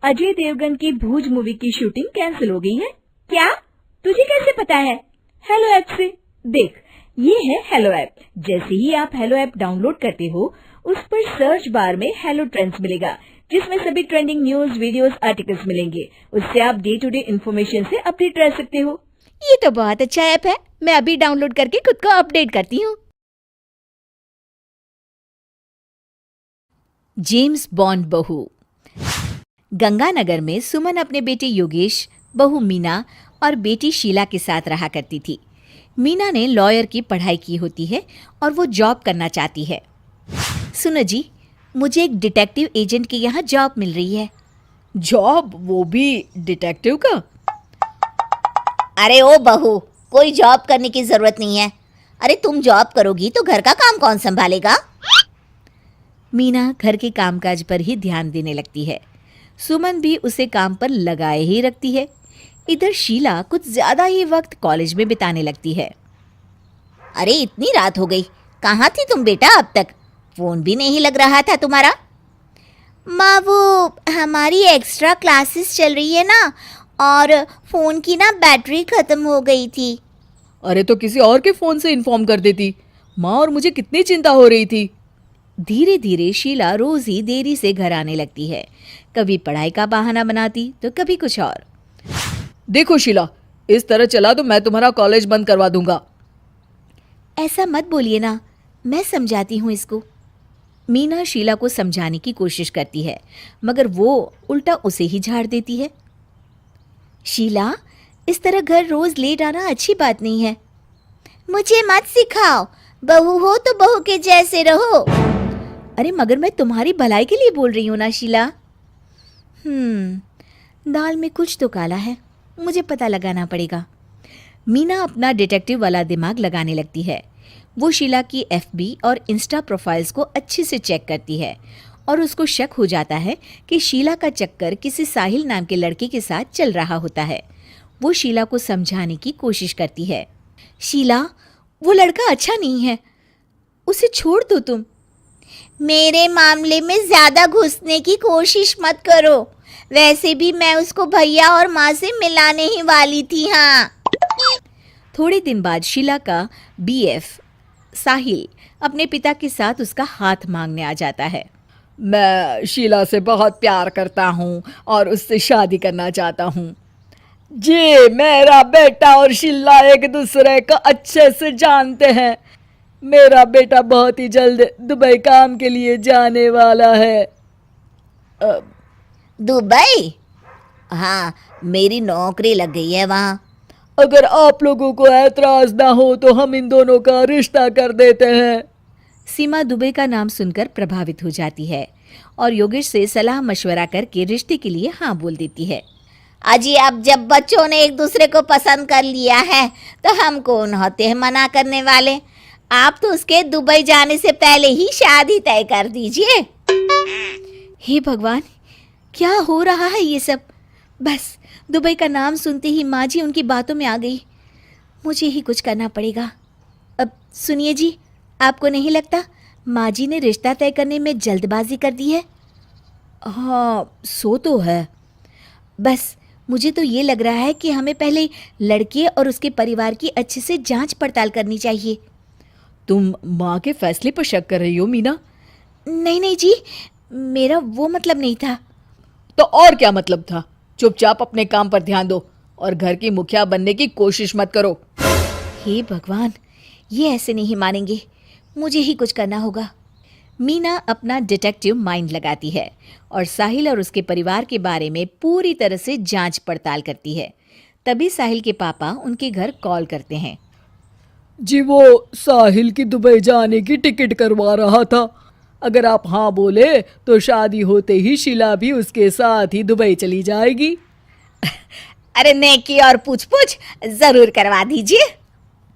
अजय देवगन की भूज मूवी की shooting cancel हो गई है। क्या? तुझे कैसे पता है? हेलो ऐप से देख, ये है हेलो ऐप। जैसे ही आप हेलो ऐप डाउनलोड करते हो, उस पर सर्च बार में हेलो ट्रेंड्स मिलेगा, जिसमें सभी ट्रेंडिंग न्यूज, वीडियोस, आर्टिकल्स मिलेंगे। उससे आप डे टू डे इन्फॉर्मेशन से अपडेट रह सकते हो। ये तो बहुत अच्छा ऐप है, मैं अभी डाउनलोड करके खुद को अपडेट करती हूँ। जेम्स बॉन्ड बहू। गंगानगर में सुमन अपने बेटे योगेश, बहू मीना और बेटी शीला के साथ रहा करती थी। मीना ने लॉयर की पढ़ाई की होती है और वो जॉब करना चाहती है। सुनो जी, मुझे एक डिटेक्टिव एजेंट के यहाँ जॉब मिल रही है। जॉब? वो भी डिटेक्टिव का? अरे ओ बहू, कोई जॉब करने की जरूरत नहीं है। अरे तुम जॉब करोगी तो घर का काम कौन संभालेगा? मीना घर के कामकाज पर ही ध्यान देने लगती है। सुमन भी उसे काम पर लगाए ही रखती है। इधर शीला कुछ ज्यादा ही वक्त कॉलेज में बिताने लगती है। अरे इतनी रात हो गई, कहाँ थी तुम बेटा अब तक? फोन भी नहीं लग रहा था तुम्हारा। माँ, वो हमारी एक्स्ट्रा क्लासेस चल रही है ना, और फोन की ना बैटरी खत्म हो गई थी। अरे तो किसी और के फोन से इन्फॉर्म कर देती माँ, और मुझे कितनी चिंता हो रही थी। धीरे धीरे शीला रोज ही देरी से घर आने लगती है। कभी पढ़ाई का बहाना बनाती तो कभी कुछ और। देखो शीला, इस तरह चला तो मैं तुम्हारा कॉलेज बंद करवा दूंगा। ऐसा मत बोलिए ना, मैं समझाती हूँ इसको। मीना शीला को समझाने की कोशिश करती है, मगर वो उल्टा उसे ही झाड़ देती है। शीला, इस तरह घर रोज लेट आना अच्छी बात नहीं है। मुझे मत सिखाओ, बहू हो तो बहू के जैसे रहो। अरे मगर मैं तुम्हारी भलाई के लिए बोल रही हूँ ना शीला। दाल में कुछ तो काला है, मुझे पता लगाना पड़ेगा। मीना अपना डिटेक्टिव वाला दिमाग लगाने लगती है। वो शीला की एफबी और इंस्टा प्रोफाइल्स को अच्छे से चेक करती है और उसको शक हो जाता है कि शीला का चक्कर किसी साहिल नाम के लड़के के साथ चल रहा होता है। वो शीला को समझाने की कोशिश करती है। शीला, वो लड़का अच्छा नहीं है, उसे छोड़ दो तुम। मेरे मामले में ज्यादा घुसने की कोशिश मत करो, वैसे भी मैं उसको भैया और माँ से मिलाने ही वाली थी। हाँ। थोड़े दिन बाद शीला का बीएफ साहिल अपने पिता के साथ उसका हाथ मांगने आ जाता है। मैं शीला से बहुत प्यार करता हूँ और उससे शादी करना चाहता हूँ। जी, मेरा बेटा और शीला एक दूसरे को अच्छे से जानते हैं। मेरा बेटा बहुत ही जल्द दुबई काम के लिए जाने वाला है। दुबई? हाँ, मेरी नौकरी लग गई है वहाँ। अगर आप लोगों को ऐतराज ना हो तो हम इन दोनों का रिश्ता कर देते हैं। सीमा दुबई का नाम सुनकर प्रभावित हो जाती है और योगेश से सलाह मशवरा करके रिश्ते के लिए हाँ बोल देती है। अजी, अब जब बच्चों ने एक दूसरे को पसंद कर लिया है तो हम कौन होते हैं मना करने वाले। आप तो उसके दुबई जाने से पहले ही शादी तय कर दीजिए। हे भगवान, क्या हो रहा है ये सब? बस दुबई का नाम सुनते ही माँ जी उनकी बातों में आ गई। मुझे ही कुछ करना पड़ेगा। अब सुनिए जी, आपको नहीं लगता माँ जी ने रिश्ता तय करने में जल्दबाजी कर दी है? हाँ, सो तो है। बस मुझे तो ये लग रहा है कि हमें पहले लड़के और उसके परिवार की अच्छे से जांच पड़ताल करनी चाहिए। तुम माँ के फैसले पर शक कर रही हो मीना? नहीं नहीं जी, मेरा वो मतलब नहीं था। तो और क्या मतलब था? चुपचाप अपने काम पर ध्यान दो और घर की मुखिया बनने की कोशिश मत करो। हे भगवान, ये ऐसे नहीं मानेंगे, मुझे ही कुछ करना होगा। मीना अपना डिटेक्टिव माइंड लगाती है और साहिल और उसके परिवार के बारे में पूरी तरह से जांच पड़ताल करती है। तभी साहिल के पापा उनके घर कॉल करते हैं। जी, वो साहिल की दुबई जाने की टिकट करवा रहा था। अगर आप हाँ बोले तो शादी होते ही शीला भी उसके साथ ही दुबई चली जाएगी। अरे नेकी और पूछ पूछ जरूर करवा दीजिए।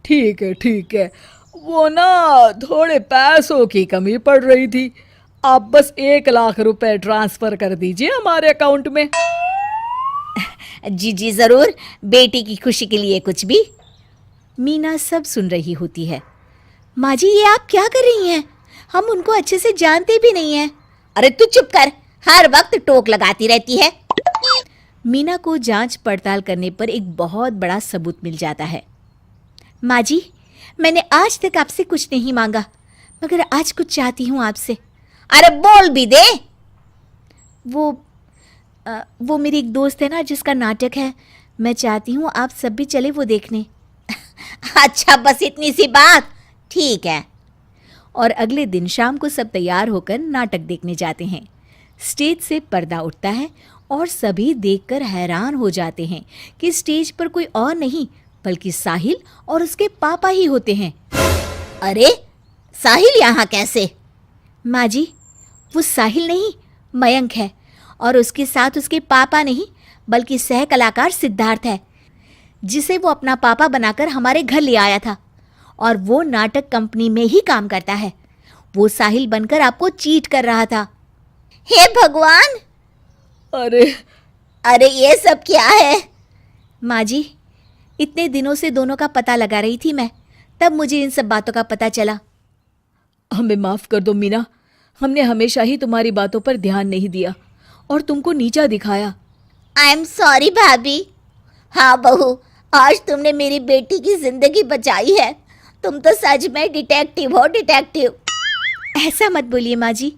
ठीक है, ठीक है। वो ना थोड़े पैसों की कमी पड़ रही थी। आप बस 1 लाख रुपए ट्रांसफर कर दीजिए हमारे अकाउंट में। जी जी जरूर, बेटी की खुशी के लिए कुछ भी। मीना सब सुन रही होती है। माँ जी, ये आप क्या कर रही हैं? हम उनको अच्छे से जानते भी नहीं हैं। अरे तू चुप कर, हर वक्त टोक लगाती रहती है। मीना को जांच पड़ताल करने पर एक बहुत बड़ा सबूत मिल जाता है। माँ जी, मैंने आज तक आपसे कुछ नहीं मांगा, मगर आज कुछ चाहती हूँ आपसे। अरे बोल भी दे। वो मेरी एक दोस्त है ना जिसका नाटक है, मैं चाहती हूँ आप सब भी चले वो देखने। अच्छा, बस इतनी सी बात, ठीक है। और अगले दिन शाम को सब तैयार होकर नाटक देखने जाते हैं। स्टेज से पर्दा उठता है और सभी देखकर हैरान हो जाते हैं कि स्टेज पर कोई और नहीं बल्कि साहिल और उसके पापा ही होते हैं। अरे साहिल यहाँ कैसे? माँ जी, वो साहिल नहीं मयंक है, और उसके साथ उसके पापा नहीं बल्कि सह कलाकार सिद्धार्थ है, जिसे वो अपना पापा बनाकर हमारे घर ले आया था, और वो नाटक कंपनी में ही काम करता है। वो साहिल बनकर आपको चीट कर रहा था। हे भगवान, अरे ये सब क्या है? माँ जी, इतने दिनों से दोनों का पता लगा रही थी मैं, तब मुझे इन सब बातों का पता चला। हमें माफ कर दो मीना, हमने हमेशा ही तुम्हारी बातों पर ध्यान नहीं दिया और तुमको नीचा दिखाया। आई एम सॉरी भाभी। हाँ बहू, आज तुमने मेरी बेटी की जिंदगी बचाई है। तुम तो सच में डिटेक्टिव हो, डिटेक्टिव। ऐसा मत बोलिए माँ जी।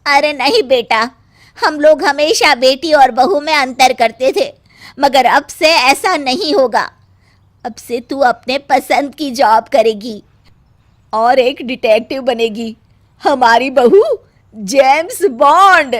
अरे नहीं बेटा, हम लोग हमेशा बेटी और बहू में अंतर करते थे, मगर अब से ऐसा नहीं होगा। अब से तू अपने पसंद की जॉब करेगी और एक डिटेक्टिव बनेगी, हमारी बहू जेम्स बॉन्ड।